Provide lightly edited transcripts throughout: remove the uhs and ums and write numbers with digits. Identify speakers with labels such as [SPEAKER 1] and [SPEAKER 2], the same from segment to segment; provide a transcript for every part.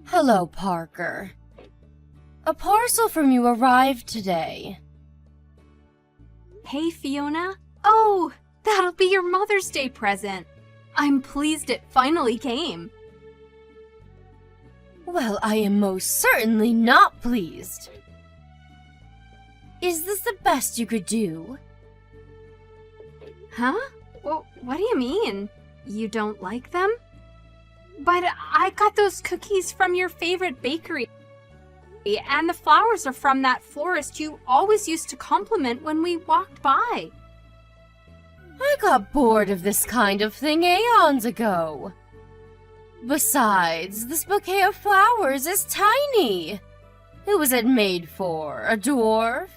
[SPEAKER 1] Hello, Parker. A parcel from you arrived today.
[SPEAKER 2] Hey, Fiona. Oh, that'll be your Mother's Day present. I'm pleased it finally came.
[SPEAKER 1] Well, I am most certainly not pleased. Is this the best you could do?
[SPEAKER 2] Huh? Well, what do you mean? You don't like them? But I got those cookies from your favorite bakery. And the flowers are from that florist you always used to compliment when we walked by.
[SPEAKER 1] I got bored of this kind of thing aeons ago. Besides, this bouquet of flowers is tiny. Who was it made for? A dwarf?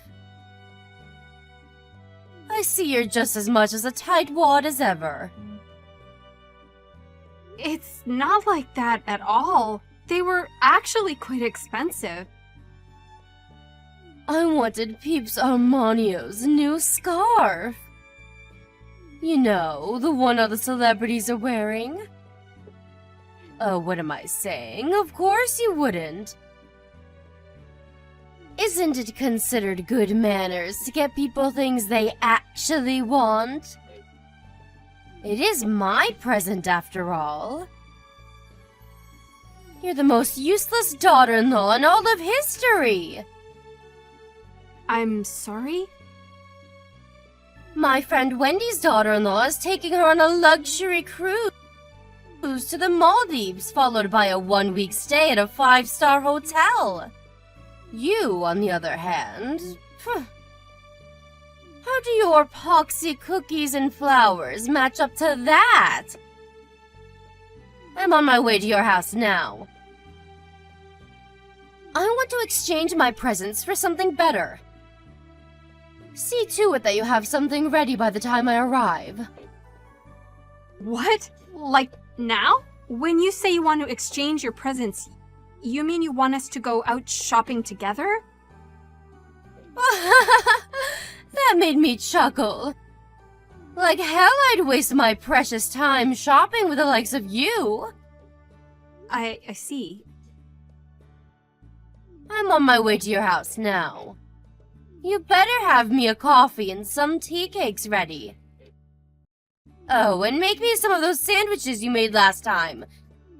[SPEAKER 1] I see you're just as much as a tightwad as ever.
[SPEAKER 2] It's not like that at all. They were actually quite expensive.
[SPEAKER 1] I wanted Peeps Armanio's new scarf. You know, the one all the celebrities are wearing. Oh, what am I saying? Of course you wouldn't. Isn't it considered good manners to get people things they actually want? It is my present, after all. You're the most useless daughter-in-law in all of history.
[SPEAKER 2] I'm sorry?
[SPEAKER 1] My friend Wendy's daughter-in-law is taking her on a luxury cruise to the Maldives, followed by a one-week stay at a 5-star hotel. You, on the other hand... How do your poxy cookies and flowers match up to that? I'm on my way to your house now. I want to exchange my presents for something better. See to it that you have something ready by the time I arrive.
[SPEAKER 2] What? Like now? When you say you want to exchange your presents, you mean you want us to go out shopping together?
[SPEAKER 1] That made me chuckle. Like hell I'd waste my precious time shopping with the likes of you.
[SPEAKER 2] I see.
[SPEAKER 1] I'm on my way to your house now. You better have me a coffee and some tea cakes ready. Oh, and make me some of those sandwiches you made last time.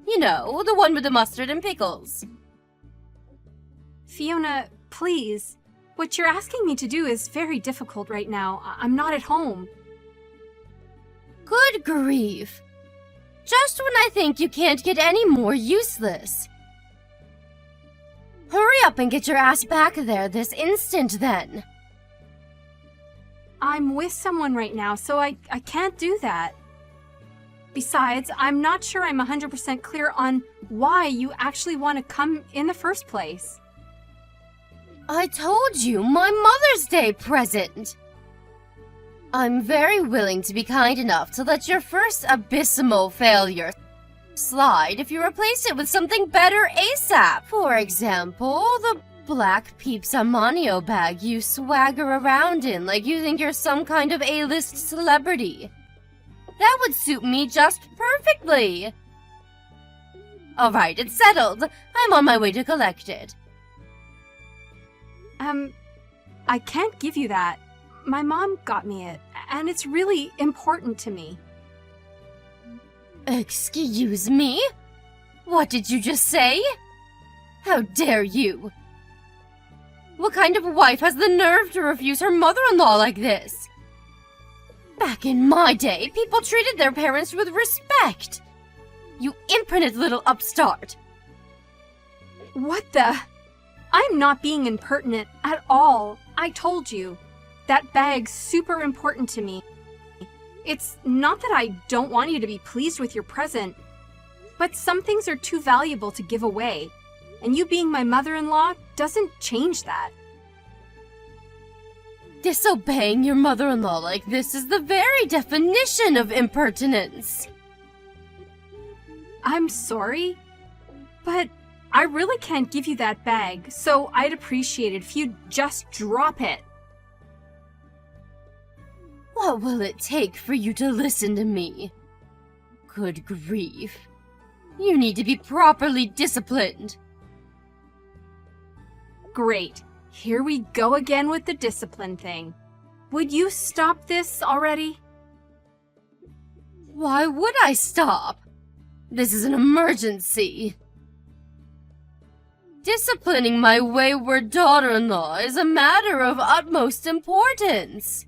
[SPEAKER 1] You know, the one with the mustard and pickles.
[SPEAKER 2] Fiona, please. What you're asking me to do is very difficult right now. I'm not at home.
[SPEAKER 1] Good grief. Just when I think you can't get any more useless. Hurry up and get your ass back there this instant, then.
[SPEAKER 2] I'm with someone right now, so I can't do that. Besides, I'm not sure I'm 100% clear on why you actually want to come in the first place.
[SPEAKER 1] I told you, my Mother's Day present. I'm very willing to be kind enough to let your first abysmal failure slide if you replace it with something better ASAP. For example, the black Peeps Armanio bag you swagger around in like you think you're some kind of A-list celebrity. That would suit me just perfectly. Alright, it's settled. I'm on my way to collect it.
[SPEAKER 2] I can't give you that. My mom got me it, and it's really important to me.
[SPEAKER 1] Excuse me? What did you just say? How dare you? What kind of wife has the nerve to refuse her mother-in-law like this? Back in my day, people treated their parents with respect. You impertinent little upstart.
[SPEAKER 2] What the? I'm not being impertinent at all. I told you. That bag's super important to me. It's not that I don't want you to be pleased with your present, but some things are too valuable to give away, and you being my mother-in-law doesn't change that.
[SPEAKER 1] Disobeying your mother-in-law like this is the very definition of impertinence.
[SPEAKER 2] I'm sorry, but I really can't give you that bag, so I'd appreciate it if you'd just drop it.
[SPEAKER 1] What will it take for you to listen to me? Good grief. You need to be properly disciplined.
[SPEAKER 2] Great. Here we go again with the discipline thing. Would you stop this already?
[SPEAKER 1] Why would I stop? This is an emergency. Disciplining my wayward daughter-in-law is a matter of utmost importance.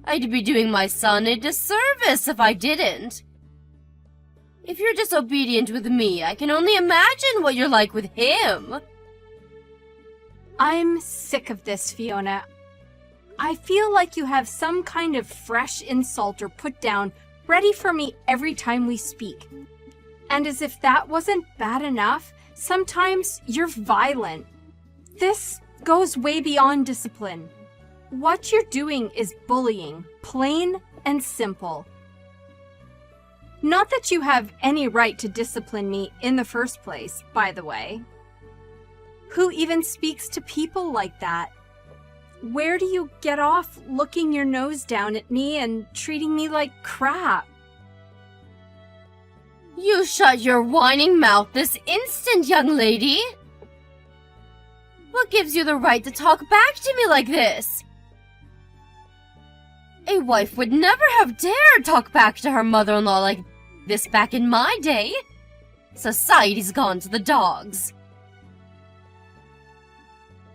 [SPEAKER 1] I'd be doing my son a disservice if I didn't. If you're disobedient with me, I can only imagine what you're like with him.
[SPEAKER 2] I'm sick of this, Fiona. I feel like you have some kind of fresh insult or put down ready for me every time we speak. And as if that wasn't bad enough, sometimes you're violent. This goes way beyond discipline. What you're doing is bullying, plain and simple. Not that you have any right to discipline me in the first place, by the way. Who even speaks to people like that? Where do you get off looking your nose down at me and treating me like crap?
[SPEAKER 1] You shut your whining mouth this instant, young lady! What gives you the right to talk back to me like this? A wife would never have dared talk back to her mother-in-law like this back in my day. Society's gone to the dogs.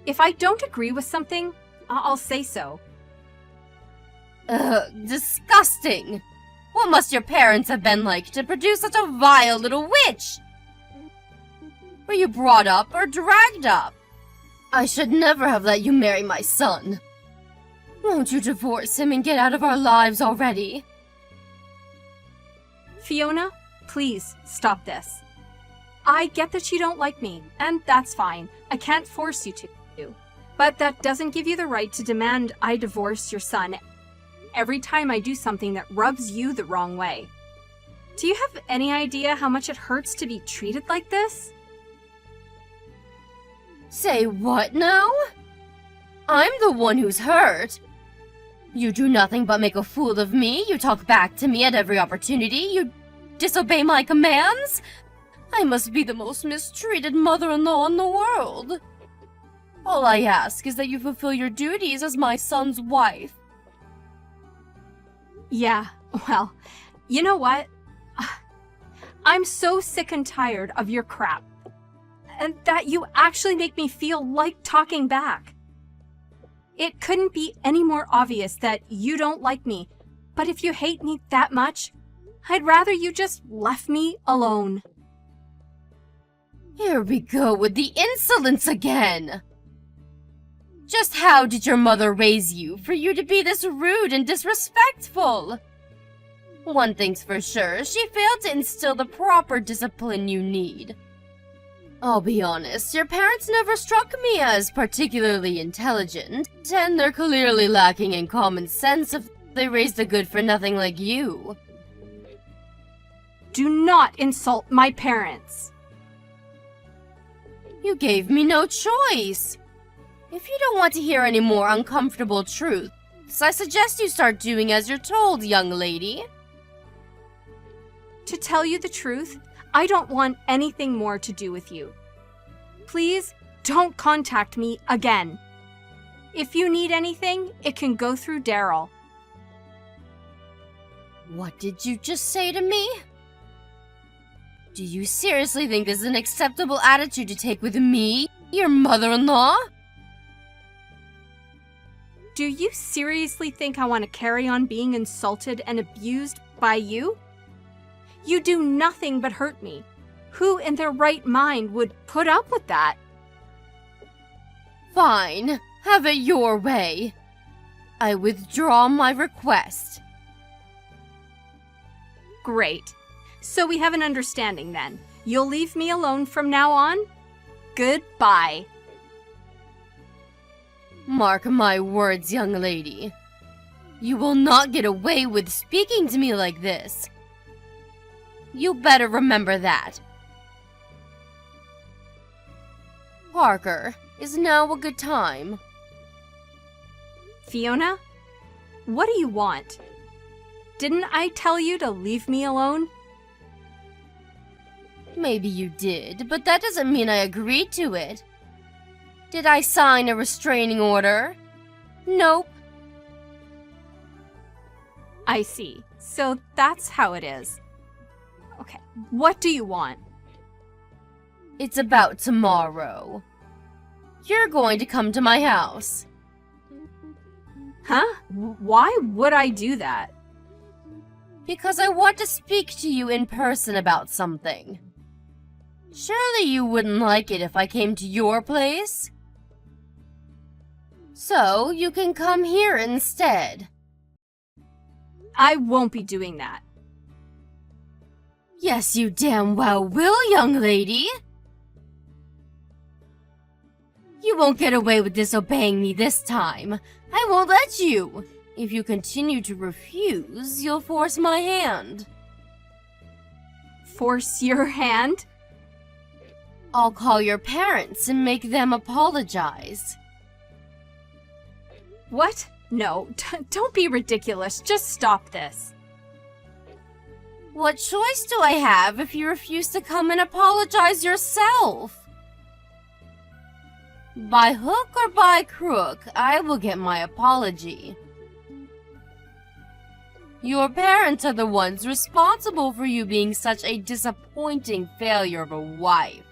[SPEAKER 2] If I don't agree with something, I'll say so.
[SPEAKER 1] Ugh, disgusting! What must your parents have been like to produce such a vile little witch? Were you brought up or dragged up? I should never have let you marry my son. Won't you divorce him and get out of our lives already?
[SPEAKER 2] Fiona, please stop this. I get that you don't like me, and that's fine. I can't force you to. But that doesn't give you the right to demand I divorce your son every time I do something that rubs you the wrong way. Do you have any idea how much it hurts to be treated like this?
[SPEAKER 1] Say what now? I'm the one who's hurt. You do nothing but make a fool of me. You talk back to me at every opportunity. You disobey my commands. I must be the most mistreated mother-in-law in the world. All I ask is that you fulfill your duties as my son's wife.
[SPEAKER 2] Yeah, well, you know what? I'm so sick and tired of your crap. And that you actually make me feel like talking back. It couldn't be any more obvious that you don't like me, but if you hate me that much, I'd rather you just left me alone.
[SPEAKER 1] Here we go with the insolence again. Just how did your mother raise you for you to be this rude and disrespectful? One thing's for sure, she failed to instill the proper discipline you need. I'll be honest, your parents never struck me as particularly intelligent, and they're clearly lacking in common sense if they raised a good-for-nothing like you.
[SPEAKER 2] Do not insult my parents.
[SPEAKER 1] You gave me no choice. If you don't want to hear any more uncomfortable truths, I suggest you start doing as you're told, young lady.
[SPEAKER 2] To tell you the truth, I don't want anything more to do with you. Please don't contact me again. If you need anything, it can go through Daryl.
[SPEAKER 1] What did you just say to me? Do you seriously think this is an acceptable attitude to take with me, your mother-in-law?
[SPEAKER 2] Do you seriously think I want to carry on being insulted and abused by you? You do nothing but hurt me. Who in their right mind would put up with that?
[SPEAKER 1] Fine, have it your way. I withdraw my request.
[SPEAKER 2] Great. So we have an understanding then. You'll leave me alone from now on? Goodbye.
[SPEAKER 1] Mark my words, young lady. You will not get away with speaking to me like this. You better remember that. Parker, is now a good time?
[SPEAKER 2] Fiona? What do you want? Didn't I tell you to leave me alone?
[SPEAKER 1] Maybe you did, but that doesn't mean I agreed to it. Did I sign a restraining order? Nope.
[SPEAKER 2] I see. So that's how it is. Okay, what do you want?
[SPEAKER 1] It's about tomorrow. You're going to come to my house.
[SPEAKER 2] Huh? Why would I do that?
[SPEAKER 1] Because I want to speak to you in person about something. Surely you wouldn't like it if I came to your place? So you can come here instead.
[SPEAKER 2] I won't be doing that.
[SPEAKER 1] Yes, you damn well will, young lady. You won't get away with disobeying me this time. I won't let you. If you continue to refuse, you'll force my hand.
[SPEAKER 2] Force your hand?
[SPEAKER 1] I'll call your parents and make them apologize.
[SPEAKER 2] What? No, don't be ridiculous. Just stop this.
[SPEAKER 1] What choice do I have if you refuse to come and apologize yourself? By hook or by crook, I will get my apology. Your parents are the ones responsible for you being such a disappointing failure of a wife.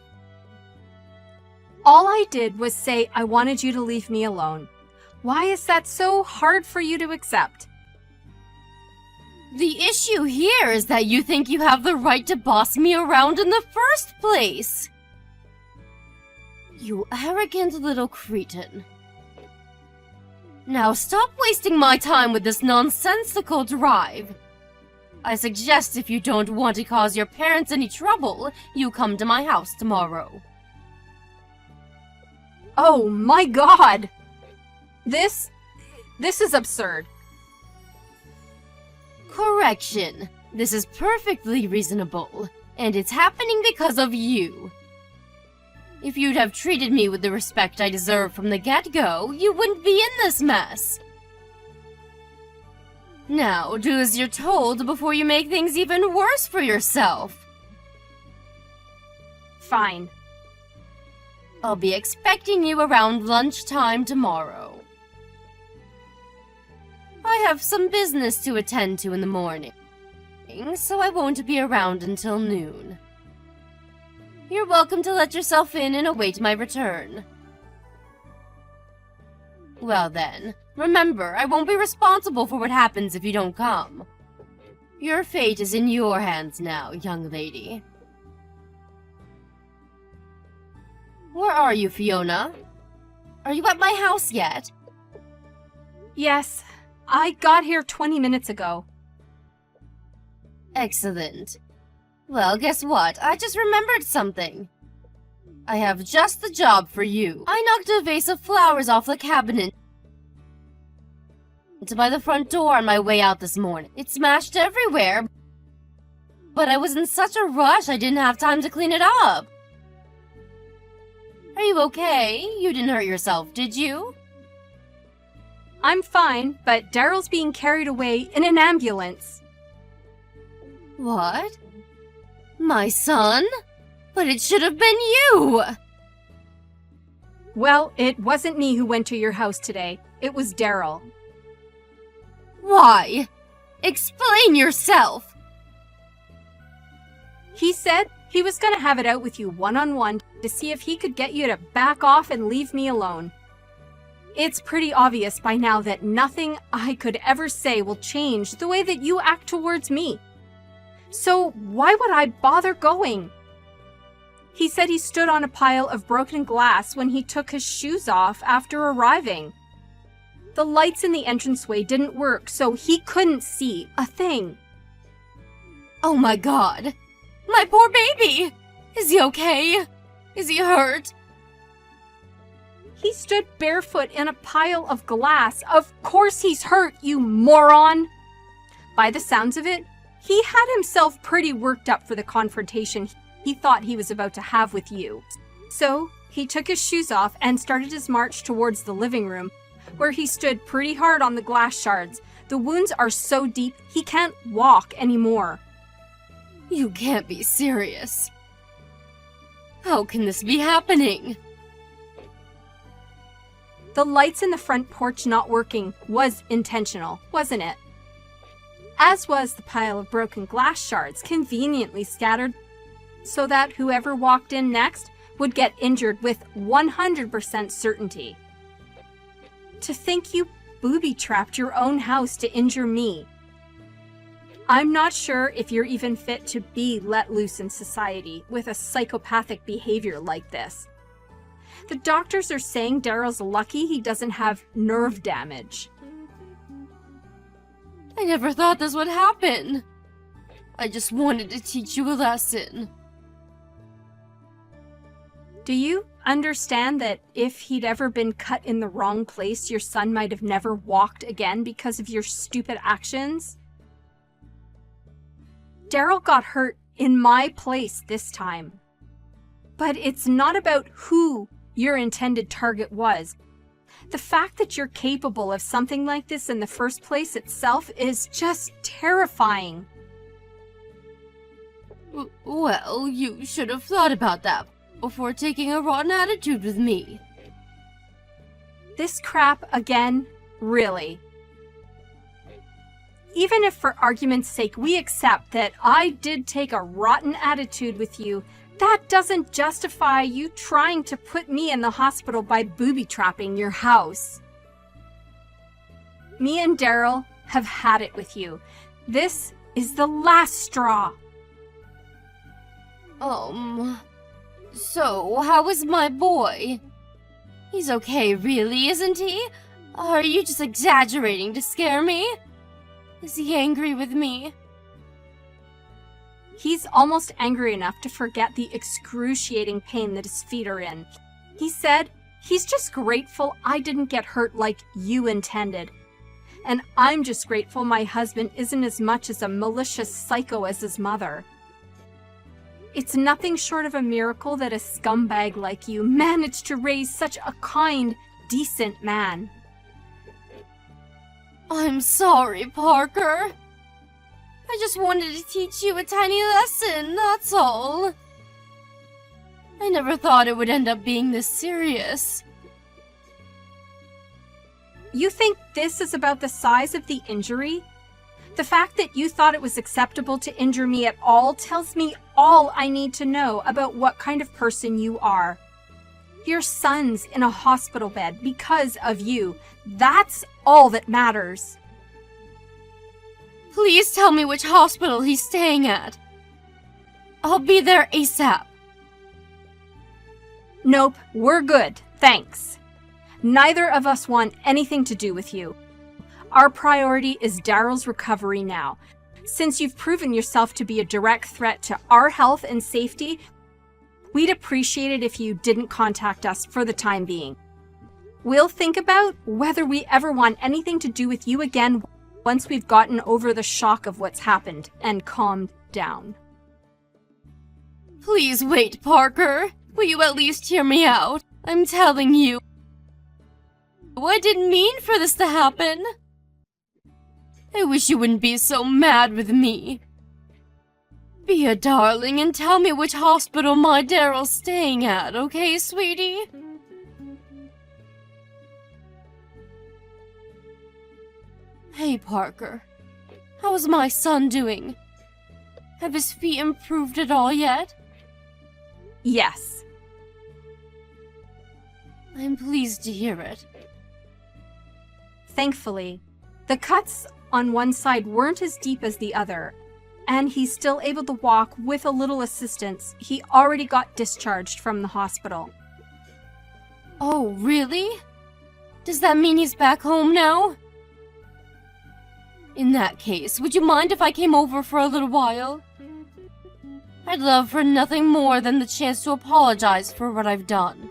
[SPEAKER 2] All I did was say I wanted you to leave me alone. Why is that so hard for you to accept?
[SPEAKER 1] The issue here is that you think you have the right to boss me around in the first place. You arrogant little cretin. Now stop wasting my time with this nonsensical drive. I suggest if you don't want to cause your parents any trouble, you come to my house tomorrow.
[SPEAKER 2] Oh my god! This is absurd.
[SPEAKER 1] Correction. This is perfectly reasonable, and it's happening because of you. If you'd have treated me with the respect I deserve from the get-go, you wouldn't be in this mess. Now, do as you're told before you make things even worse for yourself.
[SPEAKER 2] Fine.
[SPEAKER 1] I'll be expecting you around lunchtime tomorrow. I have some business to attend to in the morning, so I won't be around until noon. You're welcome to let yourself in and await my return. Well then, remember, I won't be responsible for what happens if you don't come. Your fate is in your hands now, young lady. Where are you, Fiona? Are you at my house yet?
[SPEAKER 2] Yes, I got here 20 minutes ago.
[SPEAKER 1] Excellent. Well, guess what? I just remembered something. I have just the job for you. I knocked a vase of flowers off the cabinet by the front door on my way out this morning. It smashed everywhere, but I was in such a rush I didn't have time to clean it up. Are you okay? You didn't hurt yourself, did you?
[SPEAKER 2] I'm fine, but Daryl's being carried away in an ambulance.
[SPEAKER 1] What? My son? But it should have been you!
[SPEAKER 2] Well, it wasn't me who went to your house today. It was Daryl.
[SPEAKER 1] Why? Explain yourself!
[SPEAKER 2] He said he was gonna have it out with you one-on-one to see if he could get you to back off and leave me alone. It's pretty obvious by now that nothing I could ever say will change the way that you act towards me. So why would I bother going? He said he stood on a pile of broken glass when he took his shoes off after arriving. The lights in the entranceway didn't work, so he couldn't see a thing.
[SPEAKER 1] Oh my god! My poor baby! Is he okay? Is he hurt?
[SPEAKER 2] He stood barefoot in a pile of glass. Of course he's hurt, you moron! By the sounds of it, he had himself pretty worked up for the confrontation he thought he was about to have with you. So, he took his shoes off and started his march towards the living room, where he stood pretty hard on the glass shards. The wounds are so deep, he can't walk anymore.
[SPEAKER 1] You can't be serious. How can this be happening?
[SPEAKER 2] The lights in the front porch not working was intentional, wasn't it? As was the pile of broken glass shards conveniently scattered so that whoever walked in next would get injured with 100% certainty. To think you booby-trapped your own house to injure me. I'm not sure if you're even fit to be let loose in society with a psychopathic behavior like this. The doctors are saying Daryl's lucky he doesn't have nerve damage.
[SPEAKER 1] I never thought this would happen. I just wanted to teach you a lesson.
[SPEAKER 2] Do you understand that if he'd ever been cut in the wrong place, your son might have never walked again because of your stupid actions? Daryl got hurt in my place this time. But it's not about who your intended target was. The fact that you're capable of something like this in the first place itself is just terrifying.
[SPEAKER 1] Well, you should have thought about that before taking a rotten attitude with me.
[SPEAKER 2] This crap again? Really? Even if for argument's sake we accept that I did take a rotten attitude with you, that doesn't justify you trying to put me in the hospital by booby-trapping your house. Me and Daryl have had it with you. This is the last straw.
[SPEAKER 1] So how is my boy? He's okay, really, isn't he? Are you just exaggerating to scare me? Is he angry with me?
[SPEAKER 2] He's almost angry enough to forget the excruciating pain that his feet are in. He said he's just grateful I didn't get hurt like you intended. And I'm just grateful my husband isn't as much as a malicious psycho as his mother. It's nothing short of a miracle that a scumbag like you managed to raise such a kind, decent man.
[SPEAKER 1] I'm sorry, Parker. I just wanted to teach you a tiny lesson, that's all. I never thought it would end up being this serious.
[SPEAKER 2] You think this is about the size of the injury? The fact that you thought it was acceptable to injure me at all tells me all I need to know about what kind of person you are. Your son's in a hospital bed because of you. That's all that matters.
[SPEAKER 1] Please tell me which hospital he's staying at. I'll be there ASAP.
[SPEAKER 2] Nope, we're good, thanks. Neither of us want anything to do with you. Our priority is Daryl's recovery now. Since you've proven yourself to be a direct threat to our health and safety, we'd appreciate it if you didn't contact us for the time being. We'll think about whether we ever want anything to do with you again once we've gotten over the shock of what's happened and calmed down.
[SPEAKER 1] Please wait, Parker. Will you at least hear me out? I'm telling you. I didn't mean for this to happen. I wish you wouldn't be so mad with me. Be a darling and tell me which hospital my Daryl's staying at, okay, sweetie? Hey, Parker. How is my son doing? Have his feet improved at all yet?
[SPEAKER 2] Yes.
[SPEAKER 1] I'm pleased to hear it.
[SPEAKER 2] Thankfully, the cuts on one side weren't as deep as the other, and he's still able to walk with a little assistance. He already got discharged from the hospital.
[SPEAKER 1] Oh, really? Does that mean he's back home now? In that case, would you mind if I came over for a little while? I'd love for nothing more than the chance to apologize for what I've done.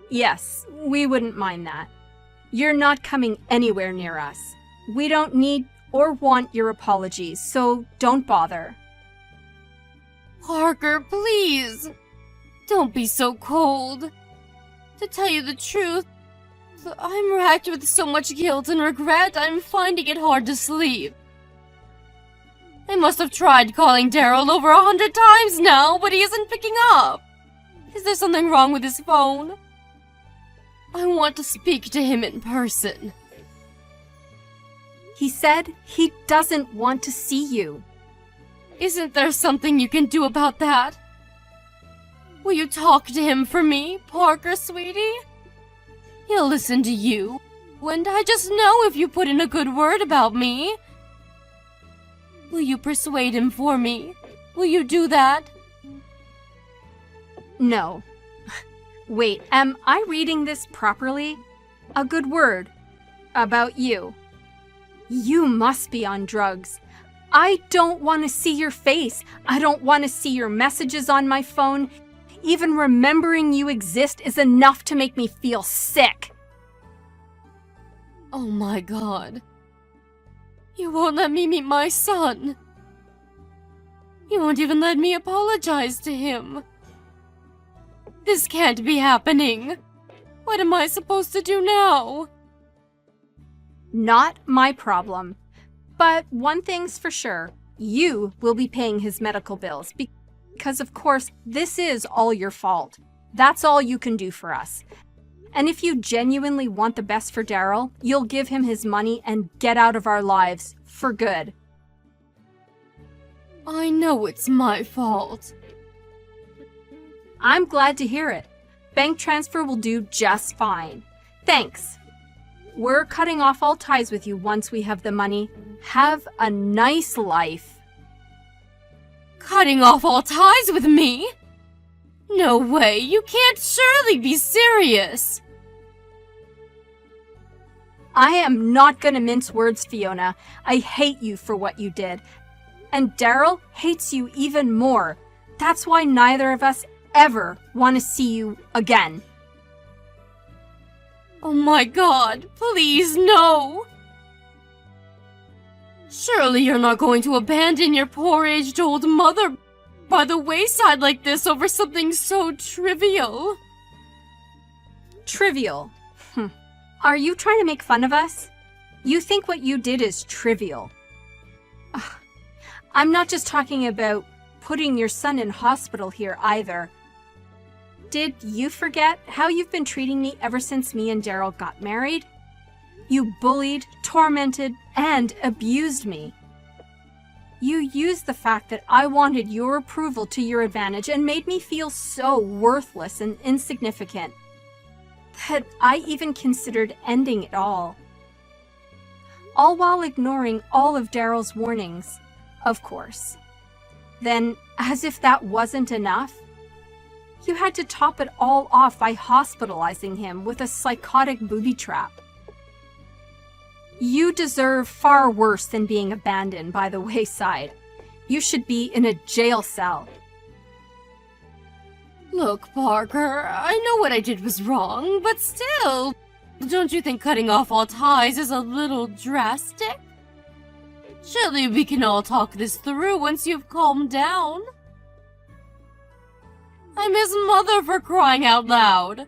[SPEAKER 2] Yes, we wouldn't mind that. You're not coming anywhere near us. We don't need or want your apologies, so don't bother.
[SPEAKER 1] Parker, please! Don't be so cold. To tell you the truth, I'm racked with so much guilt and regret, I'm finding it hard to sleep. I must have tried calling Daryl over 100 times now, but he isn't picking up. Is there something wrong with his phone? I want to speak to him in person.
[SPEAKER 2] He said he doesn't want to see you.
[SPEAKER 1] Isn't there something you can do about that? Will you talk to him for me, Parker, sweetie? He'll listen to you, and I just know if you put in a good word about me. Will you persuade him for me? Will you do that?
[SPEAKER 2] No. Wait, am I reading this properly? A good word about you. You must be on drugs. I don't want to see your face. I don't want to see your messages on my phone. Even remembering you exist is enough to make me feel sick.
[SPEAKER 1] Oh my God. You won't let me meet my son. You won't even let me apologize to him. This can't be happening. What am I supposed to do now?
[SPEAKER 2] Not my problem. But one thing's for sure. You will be paying his medical bills because, of course, this is all your fault. That's all you can do for us. And if you genuinely want the best for Daryl, you'll give him his money and get out of our lives for good.
[SPEAKER 1] I know it's my fault.
[SPEAKER 2] I'm glad to hear it. Bank transfer will do just fine. Thanks. We're cutting off all ties with you once we have the money. Have a nice life.
[SPEAKER 1] Cutting off all ties with me? No way, you can't surely be serious.
[SPEAKER 2] I am not gonna mince words, Fiona. I hate you for what you did. And Daryl hates you even more. That's why neither of us ever want to see you again.
[SPEAKER 1] Oh my God, please no! Surely you're not going to abandon your poor aged-old mother by the wayside like this over something so trivial.
[SPEAKER 2] Trivial? Are you trying to make fun of us? You think what you did is trivial. Ugh. I'm not just talking about putting your son in hospital here either. Did you forget how you've been treating me ever since me and Daryl got married? You bullied, tormented, and abused me. You used the fact that I wanted your approval to your advantage and made me feel so worthless and insignificant that I even considered ending it all while ignoring all of Daryl's warnings, of course. Then, as if that wasn't enough, you had to top it all off by hospitalizing him with a psychotic booby trap. You deserve far worse than being abandoned by the wayside. You should be in a jail cell.
[SPEAKER 1] Look, Parker, I know what I did was wrong, but still, don't you think cutting off all ties is a little drastic? Surely we can all talk this through once you've calmed down. I'm his mother, for crying out loud.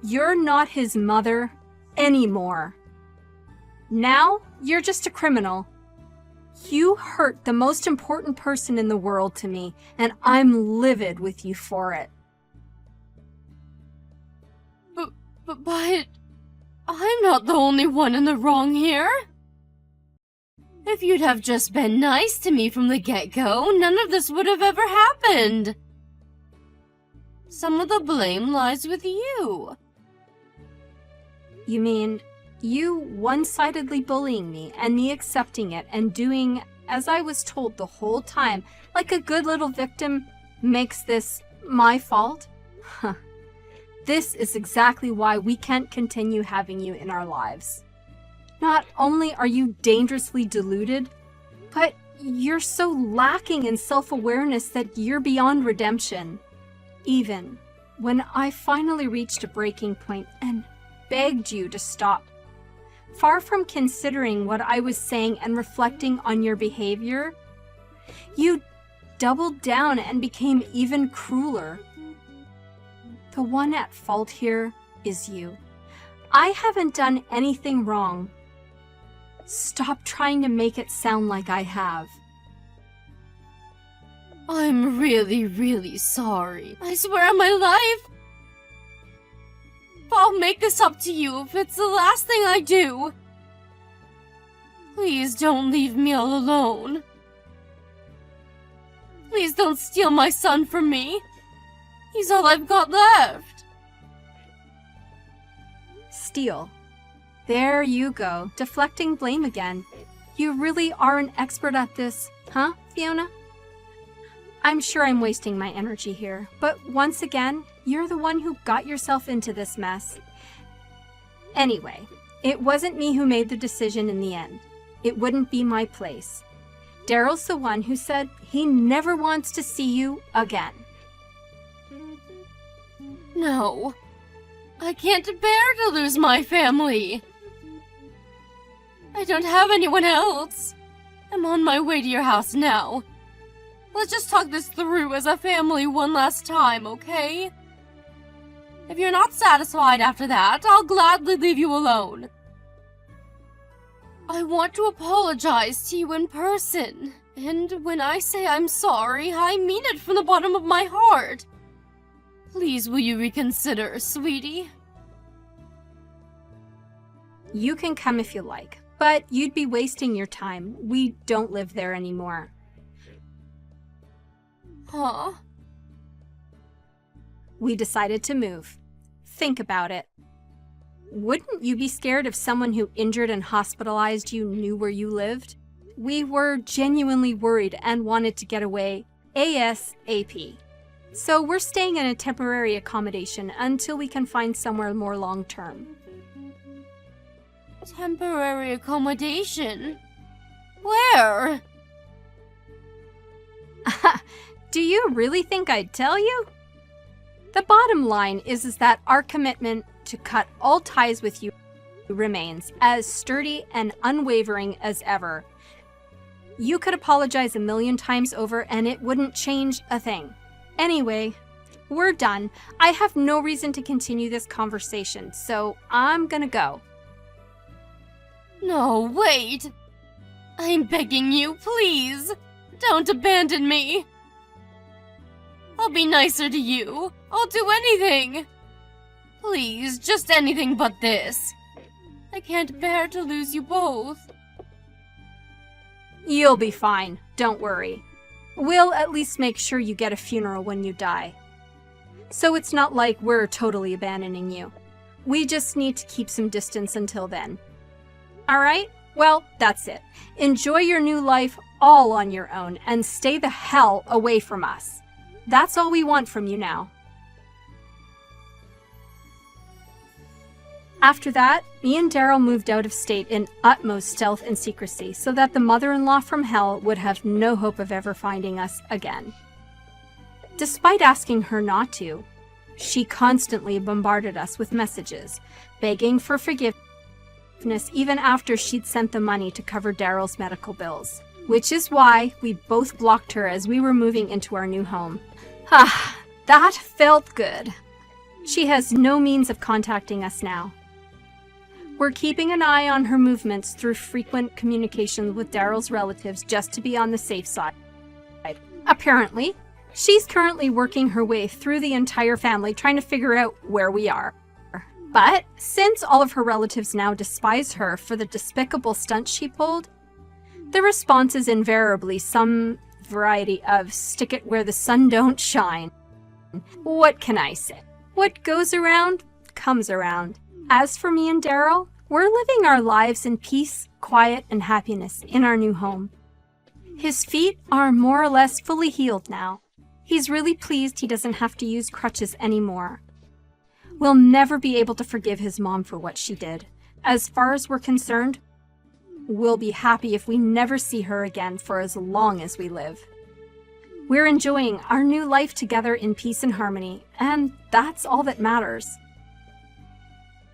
[SPEAKER 2] You're not his mother anymore. Now, you're just a criminal. You hurt the most important person in the world to me, and I'm livid with you for it.
[SPEAKER 1] But I'm not the only one in the wrong here. If you'd have just been nice to me from the get-go, none of this would have ever happened. Some of the blame lies with you.
[SPEAKER 2] You mean you one-sidedly bullying me and me accepting it and doing as I was told the whole time, like a good little victim, makes this my fault? Huh. This is exactly why we can't continue having you in our lives. Not only are you dangerously deluded, but you're so lacking in self-awareness that you're beyond redemption. Even when I finally reached a breaking point and begged you to stop, far from considering what I was saying and reflecting on your behavior, you doubled down and became even crueler. The one at fault here is you. I haven't done anything wrong. Stop trying to make it sound like I have.
[SPEAKER 1] I'm really, really sorry. I swear on my life. I'll make this up to you if it's the last thing I do. Please don't leave me all alone. Please don't steal my son from me. He's all I've got left.
[SPEAKER 2] Steal. There you go, deflecting blame again. You really are an expert at this, huh, Fiona? I'm sure I'm wasting my energy here, but once again, you're the one who got yourself into this mess. Anyway, it wasn't me who made the decision in the end. It wouldn't be my place. Daryl's the one who said he never wants to see you again.
[SPEAKER 1] No. I can't bear to lose my family. I don't have anyone else. I'm on my way to your house now. Let's just talk this through as a family one last time, okay? If you're not satisfied after that, I'll gladly leave you alone. I want to apologize to you in person. And when I say I'm sorry, I mean it from the bottom of my heart. Please, will you reconsider, sweetie?
[SPEAKER 2] You can come if you like, but you'd be wasting your time. We don't live there anymore.
[SPEAKER 1] Huh?
[SPEAKER 2] We decided to move. Think about it. Wouldn't you be scared if someone who injured and hospitalized you knew where you lived? We were genuinely worried and wanted to get away ASAP. So we're staying in a temporary accommodation until we can find somewhere more long-term.
[SPEAKER 1] Temporary accommodation? Where?
[SPEAKER 2] Do you really think I'd tell you? The bottom line is that our commitment to cut all ties with you remains as sturdy and unwavering as ever. You could apologize 1,000,000 times over and it wouldn't change a thing. Anyway, we're done. I have no reason to continue this conversation, so I'm gonna go.
[SPEAKER 1] No, wait. I'm begging you, please. Don't abandon me. I'll be nicer to you. I'll do anything. Please, just anything but this. I can't bear to lose you both.
[SPEAKER 2] You'll be fine, don't worry. We'll at least make sure you get a funeral when you die. So it's not like we're totally abandoning you. We just need to keep some distance until then. Alright? Well, that's it. Enjoy your new life all on your own and stay the hell away from us. That's all we want from you now. After that, me and Daryl moved out of state in utmost stealth and secrecy so that the mother-in-law from hell would have no hope of ever finding us again. Despite asking her not to, she constantly bombarded us with messages, begging for forgiveness even after she'd sent the money to cover Daryl's medical bills, which is why we both blocked her as we were moving into our new home. Ah, that felt good. She has no means of contacting us now. We're keeping an eye on her movements through frequent communications with Daryl's relatives just to be on the safe side. Apparently, she's currently working her way through the entire family trying to figure out where we are. But since all of her relatives now despise her for the despicable stunt she pulled, the response is invariably some variety of stick it where the sun don't shine. What can I say? What goes around comes around. As for me and Daryl, we're living our lives in peace, quiet, and happiness in our new home. His feet are more or less fully healed now. He's really pleased he doesn't have to use crutches anymore. We'll never be able to forgive his mom for what she did. As far as we're concerned, we'll be happy if we never see her again for as long as we live. We're enjoying our new life together in peace and harmony, and that's all that matters.